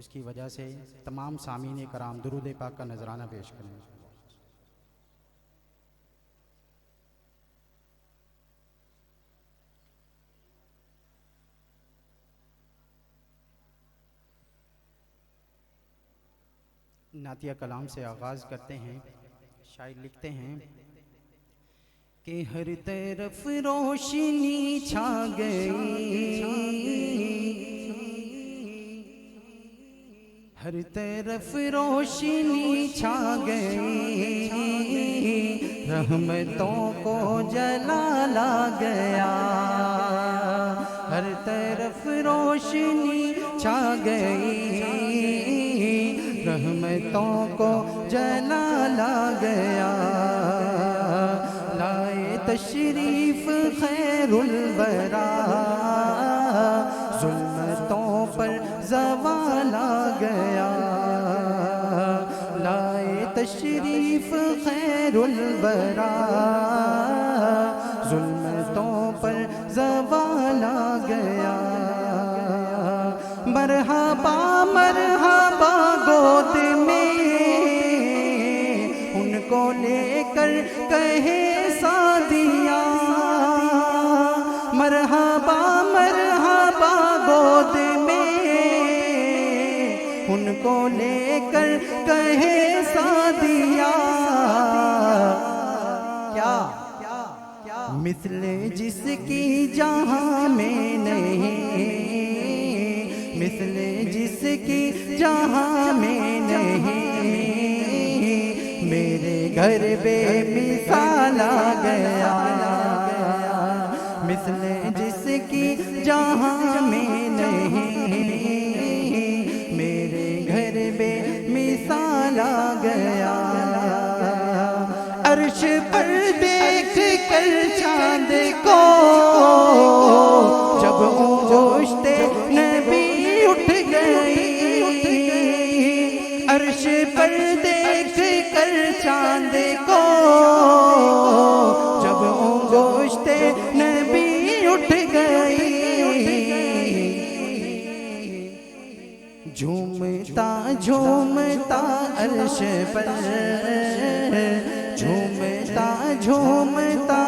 इसकी वजह से तमाम सामीन कराम दुरूद पाक का नजराना पेश करें। नातिया कलाम से आगाज़ करते हैं। शायर लिखते हैं कि हर तरफ रोशनी छा गई, हर तरफ रोशनी छा गई, रहमतों को जलाला गया। हर तरफ रोशनी छा गई, रहमतों को जलाला गया। लाए तशरीफ खैरुल वरा, जुल्मतों पर ज़वाल आ गया। लाए तशरीफ खैरुल वरा, जुल्मतों पर ज़वाल आ गया। मरहबा मरहबा गोद में उनको लेकर कहे सादिया। मरहबा मरहबा गोद में उनको लेकर कहे सादिया। क्या मिसले जिसकी जहां में नहीं, मिसले जिसकी जहां में नहीं, मेरे घर बेमिसाल आ गया। मिसले जिसकी जहां में नहीं, मेरे घर बेमिसाल आ गया। अर्श पर देख कर चांद को जब ओश्ते नबी उठ गई। अर्श पर देख कर चांद को जब ओश्ते नबी उठ गई। झूमता झूमता अर्श पर, झूमता झूमता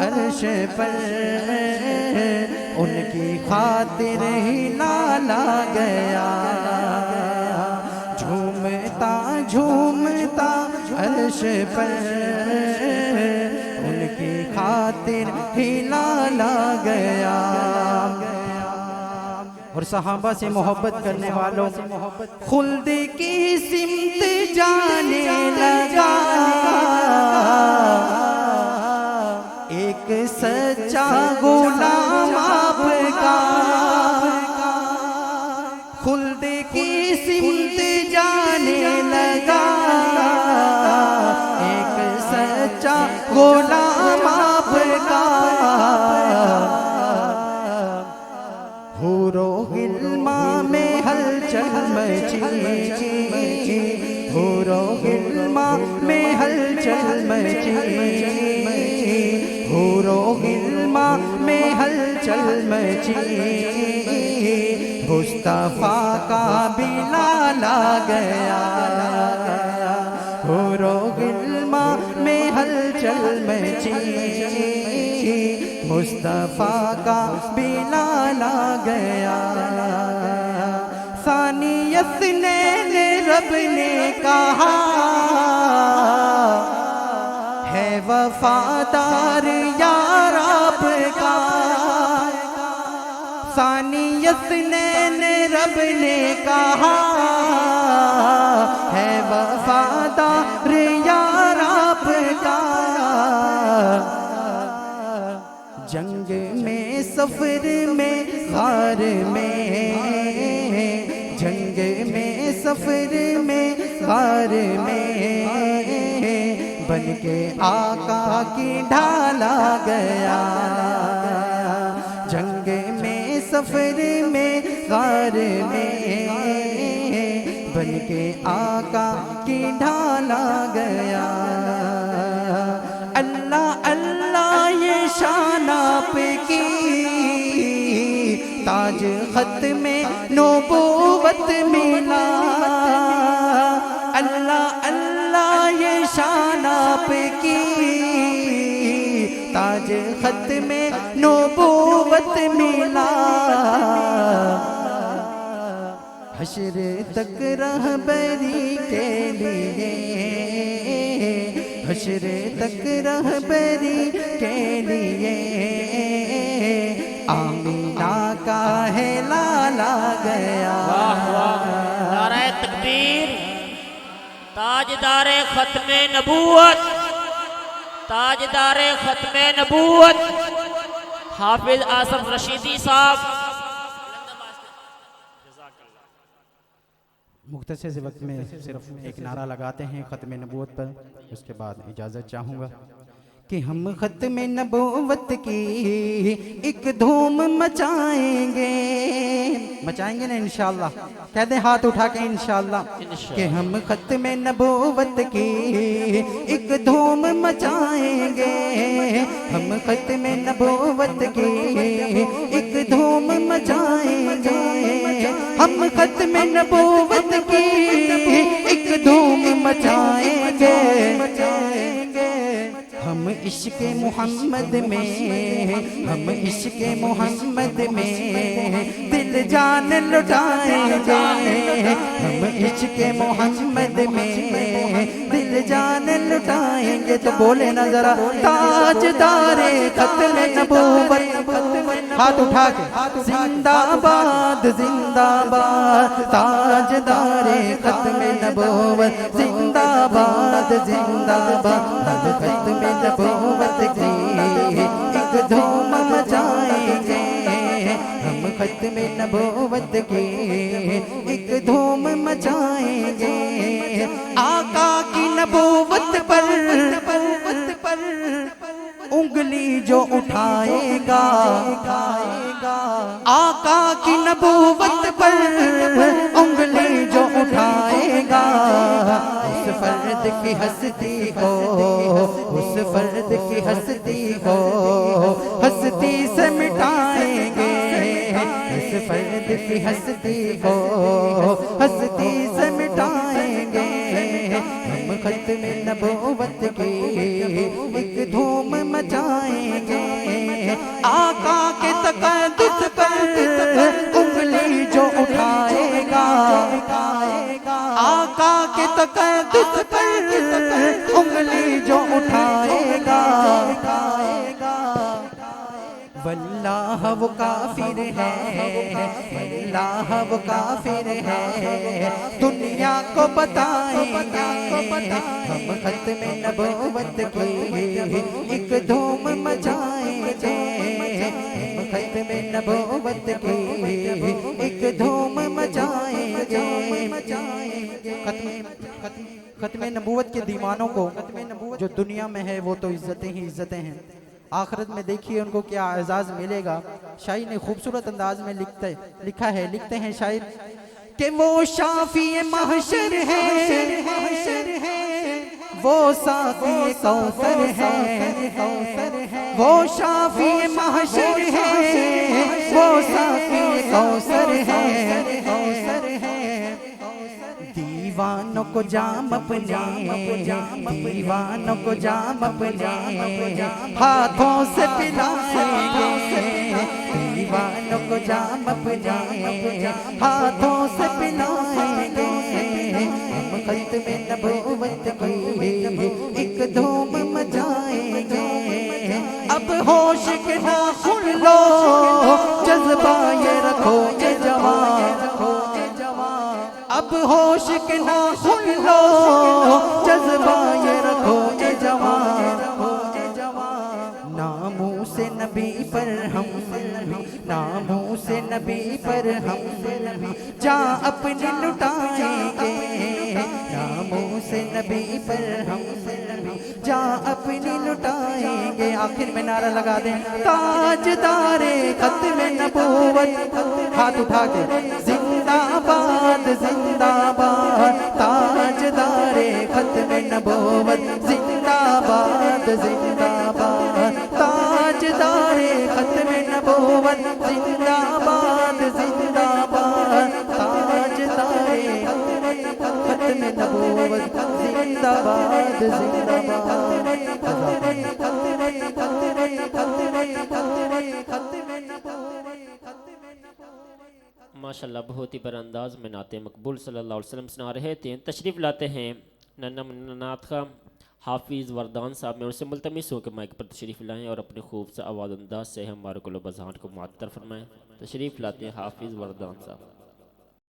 अर्श पर, उनकी खातिर ही लाला गया। झूमता झूमता अर्श पर, उनकी खातिर ही लाला गया। और सहाबा से मोहब्बत करने वालों खुल्द की सिमत जाने लगा। एक सच्चा गुलाम आपका, खुल्द की सिमत जाने लगा। एक सच्चा गुलाम आपका, हूरो गिल्मा में हलचल मची, हूरो गिल्मा में हलचल मची, हूरो गिल्मा में हलचल मची। मुस्तफा का बिलाल आ गया। हूरो गिल्मा में हलचल मची, मुस्तफा का बिलाल आ गया। सानियत ने रब ने कहा है वफादार यार आपका। सानियत ने रब ने कहा है वफादार यार आपका। जंग में सफर में गार में, जंग में सफर में गार में, बन के आका की ढाल आ गया। जंग में सफर में गार में, बन के आका की ढाल आ गया। अल्लाह अल्लाह ये शान आपकी, ताज खत्मे नबूवत मिला। अल्लाह अल्लाह ये शान आपकी, ताज खत्मे नबूवत मिला। हश्र तक रहबरी के लिए, हश्र तक रहबरी के लिए आमीना का है लाला गया। वाह वाह, नारे तकबीर। ताजदारे खत्मे नबूवत, ताजदारे खत्मे नबूवत हाफिज आसफ रशीदी साहब। मुख्तसर से वक्त में सिर्फ एक नारा लगाते हैं ख़त्म नबूवत पर, उसके बाद इजाज़त चाहूँगा कि हम ख़त्म नबूवत की एक धूम मचाएंगे। मचाएंगे ना इंशाअल्लाह, कह दें हाथ उठा के इंशाअल्लाह कि हम ख़त्म नबूवत की एक धूम मचाएंगे। हम ख़त्म नबूवत की एक धूम मचाएंगे। हम ख़त्म नबूवत की एक धूम मचाएंगे। हम इश्क़ मोहम्मद में, हम इश्क़ मोहम्मद में दिल जान लुटाएंगे। हम इश्क़ मोहम्मद में दिल जान लुटाएंगे। तो बोले ना जरा ताजदारे ख़त्म नबूवत, हाथ उठा के जिंदाबाद जिंदाबाद। ताजदारे ख़त्म नबूवत जिंदाबाद जिंदाबाद। ख़त्म नबूवत की एक धूम मचाएंगे। हम ख़त्म नबूवत की एक धूम मचाएंगे। आका की नबूवत पर उंगली जो उठाएगा, आका की नबूवत पर उंगली जो उठाएगा, उस फर्द की हस्ती को, उस फर्द की हस्ती को हस्ती से मिटाएंगे। उस फर्द की हस्ती को हस्ती से मिटाएंगे। हम ख़त्म नबूवत की एक धूम मचाएंगे। आका के तक़द्दुस पर उंगली जो उठाएगा, आका के तक़द्दुस पर उंगली जो उठाएगा, वल्लाह वो काफिर है, वल्लाह वो काफिर है, दुनिया को बताएंगे। हम ख़त्म नबूवत की एक धूम मचाएंगे। हम ख़त्म नबूवत की एक धूम मचाएंगे। ख़त्म नबूवत के दीवानों को जो दुनिया में है वो तो इज्जतें ही इज्जतें हैं, आखिरत में देखिए उनको क्या एजाज़ मिलेगा। शायर ने खूबसूरत अंदाज में लिखा है, लिखते हैं शायर कि वो शाफी महशर है, वो साक़ी कौसर है, वो शाफी महशर है, वो साक़ी कौसर है। दीवानों को जाम अपने, दीवानों को जाम अपने हाथों से पिलाएंगे। दीवानों को जाम अपने हाथों से पिलाएंगे। हम ख़त्म नबूवत की एक धूम मचाएंगे। अब होश के नाखुन लो, जज्बा ये रखो ये जवान। अब होश के नाखुन लो, जज्बा ये रखो ये जवान। नामों से नबी पर हम, नामों से नबी पर हम जा अपने लुटाएंगे। नामों से नबी पर हम जा अपनी लुटाएंगे। आखिर में नारा लगा दें ताजदारे ख़त्म नबूवत, हाथ उठा के जिंदाबाद जिंदाबाद। ताजदारे ख़त्म नबूवत जिंदाबाद जिंदाबाद। ताजदारे ख़त्म नबूवत जिंदाबाद खत्म नबूवत जिंदाबाद माशाल्लाह बहुत ही बर अंदाज में नाते मकबूल सल्लल्लाहु अलैहि वसल्लम सुना रहे थे। तशरीफ़ लाते हैं नन्ना मुन्ना नात खां हाफिज़ वरदान साहब। मैं उनसे मुल्तमिस हूँ कि माइक पर तशरीफ़ लाएँ और अपने खूब से आवाज़ अंदाज से हमारे कुल बज़ान को मुअत्तर फरमाएँ। तशरीफ़ लाते हैं हाफिज़ वरदान साहब।